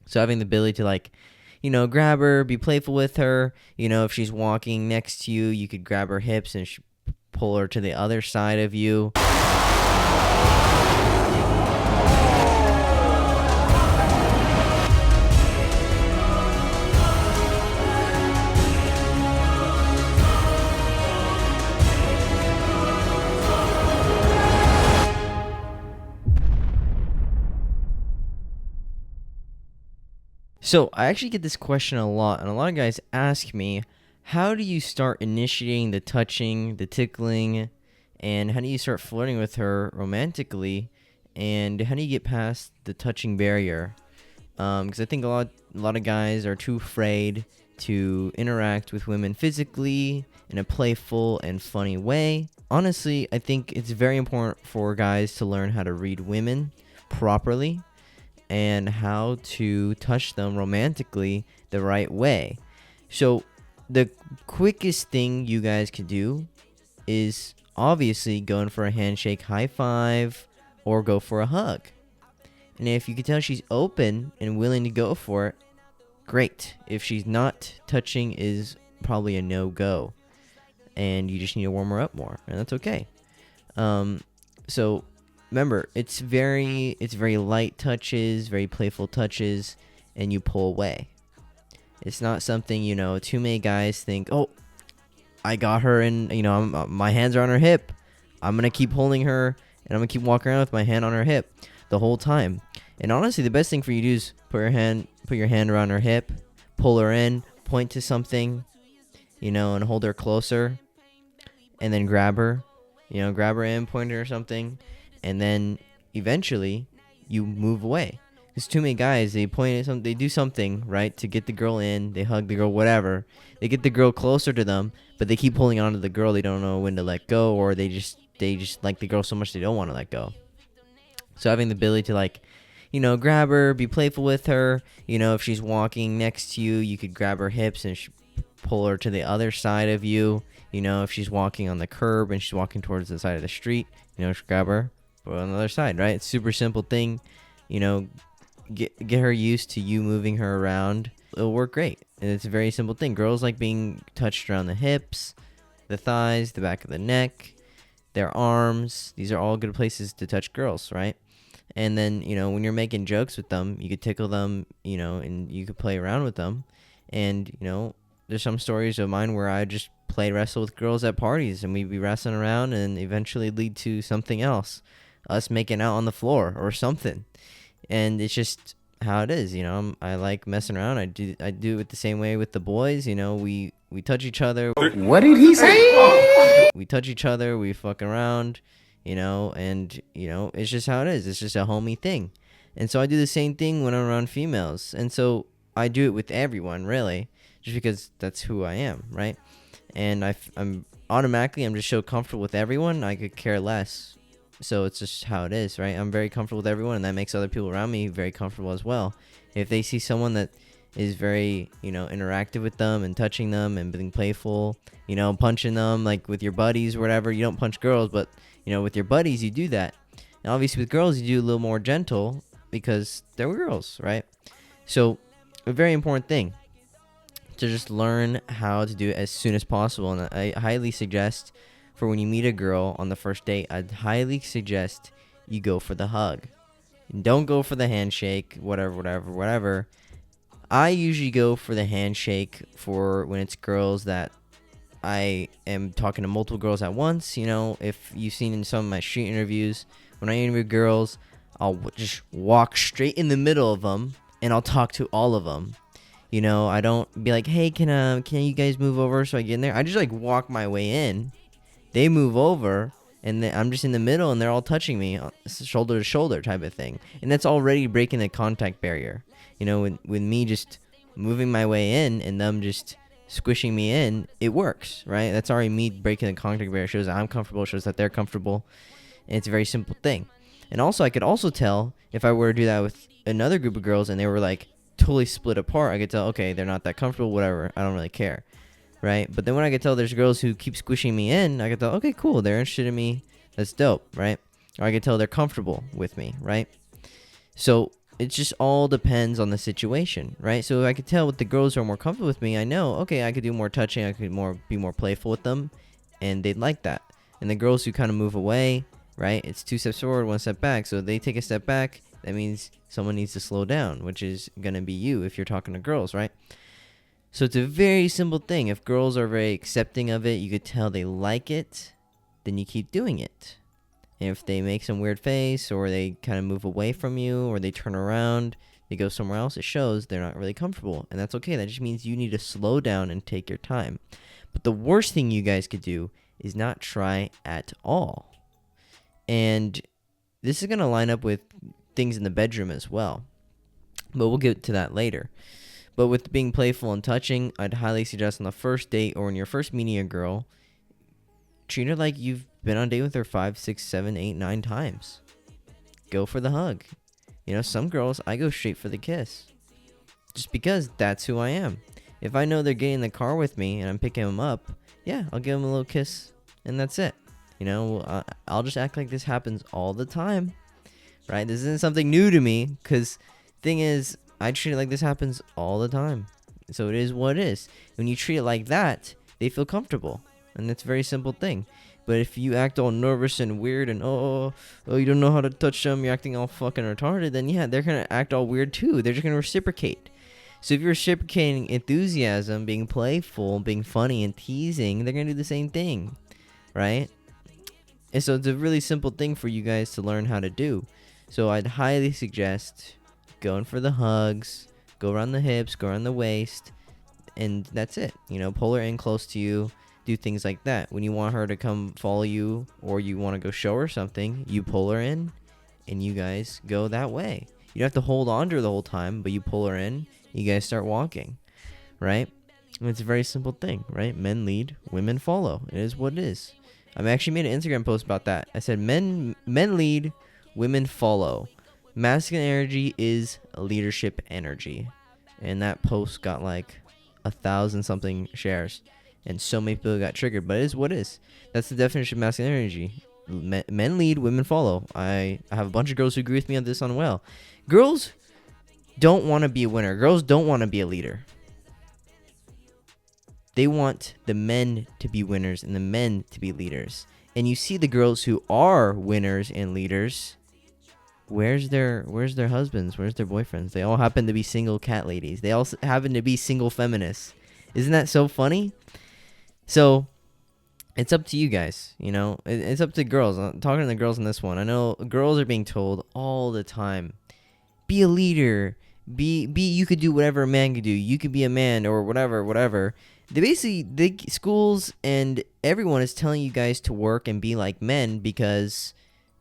So having the ability to grab her, be playful with her. If she's walking next to you, you could grab her hips and pull her to the other side of you. So I actually get this question a lot, and a lot of guys ask me, how do you start initiating the touching, the tickling, and how do you start flirting with her romantically, and how do you get past the touching barrier? Because I think a lot of guys are too afraid to interact with women physically in a playful and funny way. Honestly, I think it's very important for guys to learn how to read women properly and how to touch them romantically the right way. So the quickest thing you guys could do is obviously going for a handshake, high five, or go for a hug. And if you can tell she's open and willing to go for it, great. If she's not, touching is probably a no-go, and you just need to warm her up more, and that's okay. So remember, it's very light touches, very playful touches, and you pull away. It's not something, too many guys think, oh, I got her and, my hands are on her hip. I'm going to keep holding her, and I'm going to keep walking around with my hand on her hip the whole time. And honestly, the best thing for you to do is put your hand around her hip, pull her in, point to something, and hold her closer, and then grab her in, point her or something. And then eventually you move away. Because too many guys, they point at something, they do something, right, to get the girl in, they hug the girl, whatever. They get the girl closer to them, but they keep holding on to the girl. They don't know when to let go, or they just like the girl so much they don't want to let go. So having the ability to grab her, be playful with her. If she's walking next to you, you could grab her hips and pull her to the other side of you. If she's walking on the curb and she's walking towards the side of the street, grab her, put her on the other side, right? It's a super simple thing. Get her used to you moving her around. It'll work great. And it's a very simple thing. Girls like being touched around the hips, the thighs, the back of the neck, their arms. These are all good places to touch girls, right? And then, when you're making jokes with them, you could tickle them, and you could play around with them. And, there's some stories of mine where I just wrestle with girls at parties, and we'd be wrestling around and eventually lead to something else, us making out on the floor or something. And it's just how it is, I like messing around. I do it the same way with the boys. We touch each other. What did he say? We touch each other, we fuck around, and it's just how it is. It's just a homey thing. And so I do the same thing when I'm around females. And so I do it with everyone, really, just because that's who I am, right? And I'm just so comfortable with everyone, I could care less. So it's just how it is, right? I'm very comfortable with everyone, and that makes other people around me very comfortable as well. If they see someone that is very, interactive with them and touching them and being playful, punching them like with your buddies or whatever. You don't punch girls, but, with your buddies, you do that. And obviously with girls, you do a little more gentle because they're girls, right? So a very important thing to just learn how to do it as soon as possible. And I highly suggest for when you meet a girl on the first date, I'd highly suggest you go for the hug. Don't go for the handshake, whatever. I usually go for the handshake for when it's girls that I am talking to multiple girls at once. If you've seen in some of my street interviews, when I interview girls, I'll just walk straight in the middle of them and I'll talk to all of them. I don't be like, hey, can you guys move over so I get in there? I just walk my way in. They move over, and I'm just in the middle, and they're all touching me, shoulder to shoulder type of thing. And that's already breaking the contact barrier. With me just moving my way in and them just squishing me in, it works, right? That's already me breaking the contact barrier. It shows that I'm comfortable, shows that they're comfortable, and it's a very simple thing. And also, I could also tell if I were to do that with another group of girls and they were totally split apart, I could tell, okay, they're not that comfortable, whatever, I don't really care. Right? But then when I could tell there's girls who keep squishing me in, I could tell, okay, cool, they're interested in me. That's dope, right? Or I could tell they're comfortable with me, right? So it just all depends on the situation, right? So I could tell with the girls who are more comfortable with me, I know, okay, I could do more touching, I could be more playful with them, and they'd like that. And the girls who kind of move away, right? It's 2 steps forward, 1 step back. So they take a step back, that means someone needs to slow down, which is going to be you if you're talking to girls, right? So it's a very simple thing. If girls are very accepting of it, you could tell they like it, then you keep doing it. And if they make some weird face, or they kind of move away from you, or they turn around, they go somewhere else, it shows they're not really comfortable. And that's okay. That just means you need to slow down and take your time. But the worst thing you guys could do is not try at all. And this is going to line up with things in the bedroom as well. But we'll get to that later. But with being playful and touching, I'd highly suggest on the first date or when you're first meeting a girl, treat her like you've been on a date with her 5, 6, 7, 8, 9 times. Go for the hug. You know, some girls, I go straight for the kiss. Just because that's who I am. If I know they're getting in the car with me and I'm picking them up, yeah, I'll give them a little kiss and that's it. You know, I'll just act like this happens all the time, right? This isn't something new to me, because thing is, I treat it like this happens all the time. So it is what it is. When you treat it like that, they feel comfortable. And that's a very simple thing. But if you act all nervous and weird and, oh, you don't know how to touch them, you're acting all fucking retarded, then yeah, they're going to act all weird too. They're just going to reciprocate. So if you're reciprocating enthusiasm, being playful, being funny and teasing, they're going to do the same thing, right? And so it's a really simple thing for you guys to learn how to do. So I'd highly suggest going for the hugs, go around the hips, go around the waist, and that's it. You know, pull her in close to you, do things like that. When you want her to come follow you or you want to go show her something, you pull her in and you guys go that way. You don't have to hold on to her the whole time, but you pull her in, you guys start walking, right? And it's a very simple thing, right? Men lead, women follow. It is what it is. I actually made an Instagram post about that. I said men lead, women follow. Masculine energy is a leadership energy. And that post got like 1,000 something shares. And so many people got triggered. But it is what it is. That's the definition of masculine energy. Men lead, women follow. I have a bunch of girls who agree with me on this on well. Girls don't want to be a winner. Girls don't want to be a leader. They want the men to be winners and the men to be leaders. And you see the girls who are winners and leaders, where's their husbands? Where's their boyfriends? They all happen to be single cat ladies. They all happen to be single feminists. Isn't that so funny? So it's up to you guys, you know. It's up to girls. I'm talking to the girls on this one. I know girls are being told all the time, be a leader. You could do whatever a man could do. You could be a man or whatever. The schools and everyone is telling you guys to work and be like men because,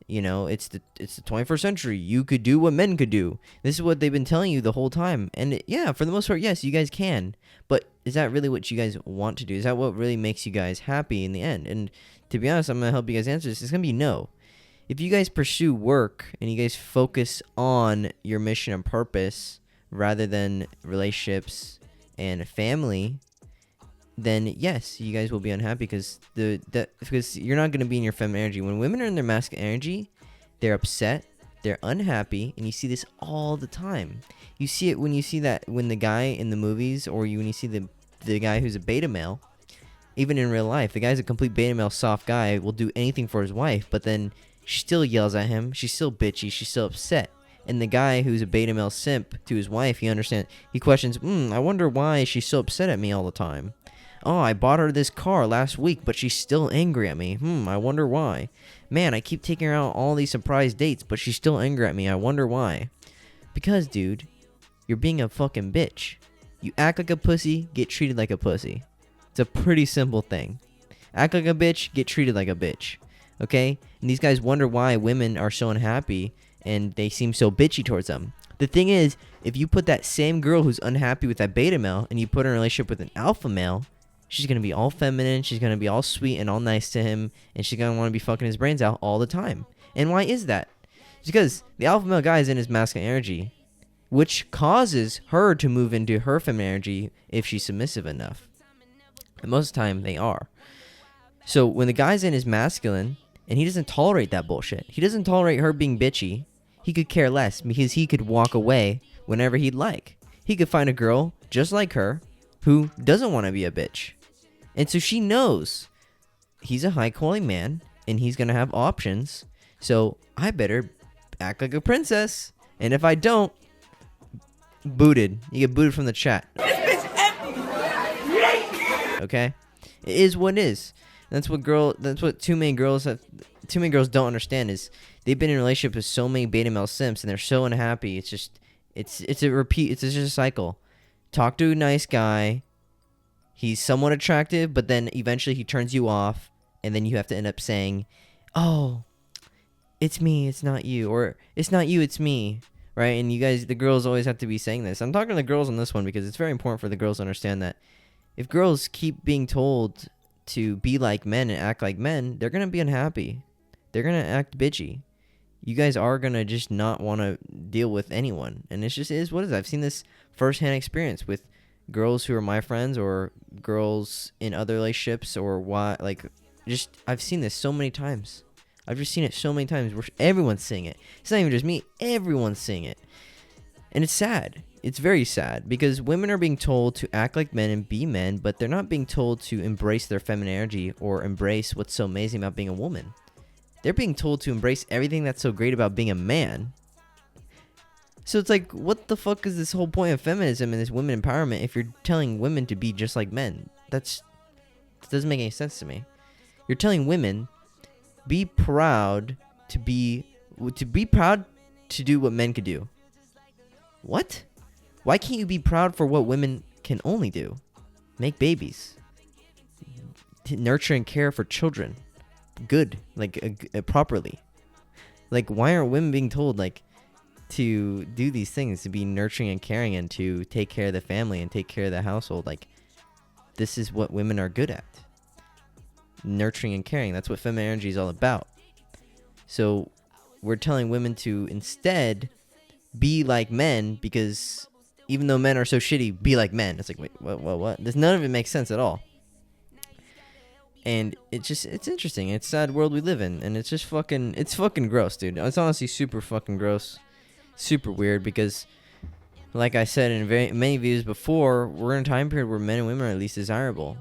you know, it's the 21st century. You could do what men could do. This is what they've been telling you the whole time. And yeah, for the most part, yes, you guys can. But is that really what you guys want to do? Is that what really makes you guys happy in the end? And to be honest, I'm going to help you guys answer this. It's going to be no. If you guys pursue work and you guys focus on your mission and purpose rather than relationships and family, then yes, you guys will be unhappy because you're not going to be in your feminine energy. When women are in their masculine energy, they're upset, they're unhappy, and you see this all the time. You see it when you see that when the guy in the movies or when you see the guy who's a beta male, even in real life, the guy's a complete beta male soft guy, will do anything for his wife, but then she still yells at him, she's still bitchy, she's still upset. And the guy who's a beta male simp to his wife, he questions, I wonder why she's so upset at me all the time. Oh, I bought her this car last week, but she's still angry at me. I wonder why. Man, I keep taking her out all these surprise dates, but she's still angry at me. I wonder why. Because, dude, you're being a fucking bitch. You act like a pussy, get treated like a pussy. It's a pretty simple thing. Act like a bitch, get treated like a bitch. Okay? And these guys wonder why women are so unhappy and they seem so bitchy towards them. The thing is, if you put that same girl who's unhappy with that beta male and you put her in a relationship with an alpha male, she's going to be all feminine, she's going to be all sweet and all nice to him, and she's going to want to be fucking his brains out all the time. And why is that? It's because the alpha male guy is in his masculine energy, which causes her to move into her feminine energy if she's submissive enough. And most of the time, they are. So when the guy's in his masculine, and he doesn't tolerate that bullshit, he doesn't tolerate her being bitchy, he could care less because he could walk away whenever he'd like. He could find a girl just like her who doesn't want to be a bitch. And so she knows he's a high quality man and he's going to have options. So I better act like a princess. And if I don't, booted. You get booted from the chat. Okay? It is what it is. That's what too many girls don't understand is they've been in a relationship with so many beta male simps and they're so unhappy. It's just it's a repeat. It's just a cycle. Talk to a nice guy. He's somewhat attractive, but then eventually he turns you off, and then you have to end up saying, "Oh, it's me, it's not you," or "It's not you, it's me." Right? And you guys, the girls always have to be saying this. I'm talking to the girls on this one because it's very important for the girls to understand that if girls keep being told to be like men and act like men, they're going to be unhappy. They're going to act bitchy. You guys are going to just not want to deal with anyone. And it just is what it is. I've seen this firsthand experience with girls who are my friends or girls in other relationships or why, like, just, I've seen this so many times. I've just seen it so many times where everyone's seeing it. It's not even just me. Everyone's seeing it. And it's sad. It's very sad because women are being told to act like men and be men, but they're not being told to embrace their feminine energy or embrace what's so amazing about being a woman. They're being told to embrace everything that's so great about being a man. So it's like, what the fuck is this whole point of feminism and this women empowerment if you're telling women to be just like men? That doesn't make any sense to me. You're telling women, be proud to proud to do what men could do. What? Why can't you be proud for what women can only do? Make babies. Nurture and care for children. Good. Like, properly. Like, why aren't women being told, like, to do these things? To be nurturing and caring and to take care of the family and take care of the household. Like, this is what women are good at. Nurturing and caring. That's what feminine energy is all about. So, we're telling women to instead be like men because even though men are so shitty, be like men. It's like, wait, what? None of it makes sense at all. And it's interesting. It's a sad world we live in. And it's just fucking gross, dude. It's honestly super fucking gross. Super weird because, like I said in many videos before, we're in a time period where men and women are at least desirable.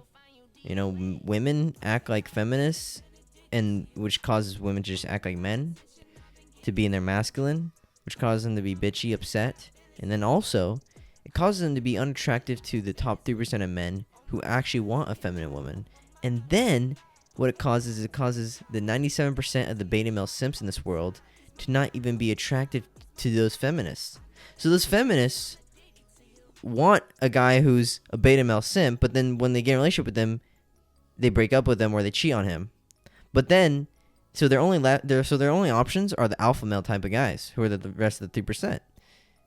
You know, women act like feminists, and which causes women to just act like men, to be in their masculine, which causes them to be bitchy, upset. And then also, it causes them to be unattractive to the top 3% of men who actually want a feminine woman. And then, what it causes is the 97% of the beta male simps in this world to not even be attractive to those feminists. So those feminists want a guy who's a beta male simp, but then when they get in a relationship with them, they break up with them or they cheat on him. But then, so their only options are the alpha male type of guys, who are the rest of the 3%.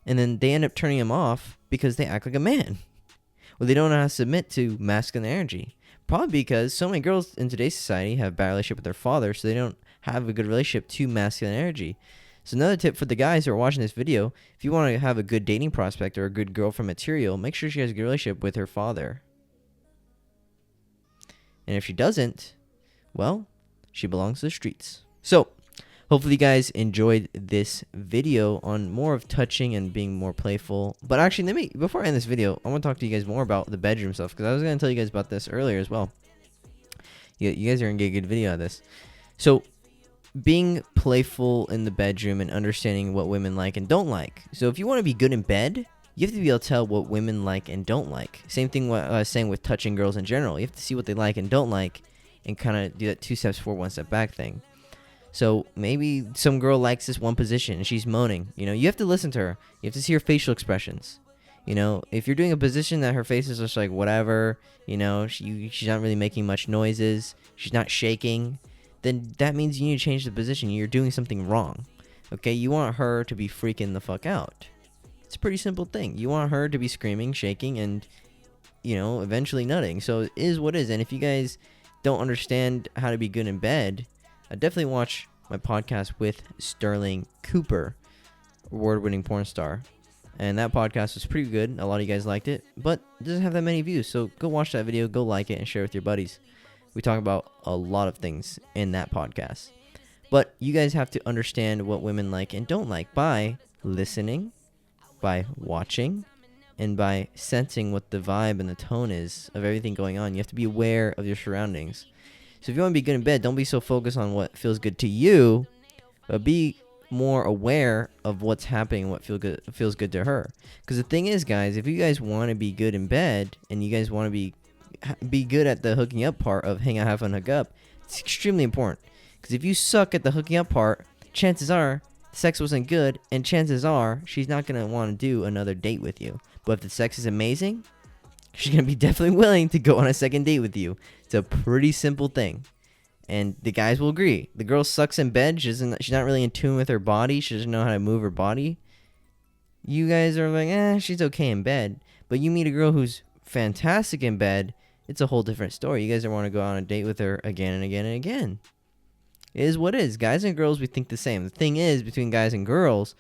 And then they end up turning him off because they act like a man. Well, they don't know how to submit to masculine energy. Probably because so many girls in today's society have a bad relationship with their father, so they don't have a good relationship to masculine energy. So another tip for the guys who are watching this video, if you want to have a good dating prospect or a good girlfriend material, make sure she has a good relationship with her father. And if she doesn't, well, she belongs to the streets. So, hopefully you guys enjoyed this video on more of touching and being more playful. But actually, before I end this video, I want to talk to you guys more about the bedroom stuff, because I was going to tell you guys about this earlier as well. You guys are going to get a good video out of this. So, being playful in the bedroom and understanding what women like and don't like. So, if you want to be good in bed, you have to be able to tell what women like and don't like. Same thing what I was saying with touching girls in general. You have to see what they like and don't like and kind of do that 2 steps forward, 1 step back thing. So maybe some girl likes this one position and she's moaning. You know, you have to listen to her. You have to see her facial expressions. You know, if you're doing a position that her face is just like whatever, you know, she's not really making much noises, she's not shaking, then that means you need to change the position. You're doing something wrong. Okay, you want her to be freaking the fuck out. It's a pretty simple thing. You want her to be screaming, shaking, and, you know, eventually nutting. So it is what it is. And if you guys don't understand how to be good in bed, definitely watch my podcast with Sterling Cooper, award-winning porn star. And that podcast was pretty good. A lot of you guys liked it, but it doesn't have that many views. So go watch that video, go like it, and share it with your buddies. We talk about a lot of things in that podcast. But you guys have to understand what women like and don't like by listening, by watching, and by sensing what the vibe and the tone is of everything going on. You have to be aware of your surroundings. So if you want to be good in bed, don't be so focused on what feels good to you, but be more aware of what's happening and what feels good to her. Because the thing is, guys, if you guys want to be good in bed and you guys want to be good at the hooking up part of hang out, have fun, hook up, it's extremely important. Because if you suck at the hooking up part, chances are sex wasn't good, and chances are she's not going to want to do another date with you. But if the sex is amazing, she's going to be definitely willing to go on a second date with you. It's a pretty simple thing. And the guys will agree. The girl sucks in bed. She's not really in tune with her body. She doesn't know how to move her body. You guys are like, she's okay in bed. But you meet a girl who's fantastic in bed, it's a whole different story. You guys don't want to go on a date with her again and again and again. It is what it is. Guys and girls, we think the same. The thing is, between guys and girls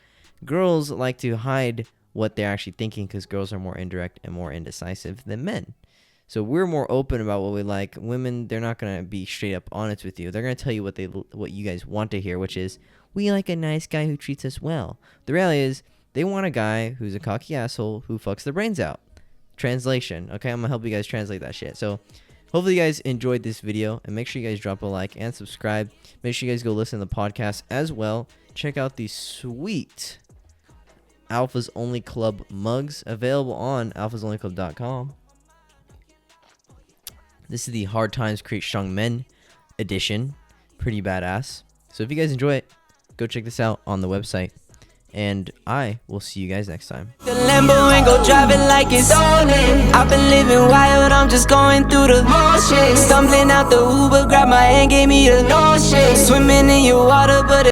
like to hide what they're actually thinking because girls are more indirect and more indecisive than men. So we're more open about what we like. Women, they're not going to be straight up honest with you. They're going to tell you what you guys want to hear, which is, we like a nice guy who treats us well. The reality is, they want a guy who's a cocky asshole who fucks their brains out. Translation. Okay, I'm going to help you guys translate that shit. So hopefully you guys enjoyed this video, and make sure you guys drop a like and subscribe. Make sure you guys go listen to the podcast as well. Check out these sweet Alphas Only Club mugs available on alphasonlyclub.com. This is the Hard Times Create Strong Men edition. Pretty badass. So if you guys enjoy it, go check this out on the website. And I will see you guys next time. The Lambo ain't go drive it like it's stolen. I've been living wild, I'm just going through the motions. Stumbling out the Uber, grab my hand, gave me the notion. Swimming in your water, but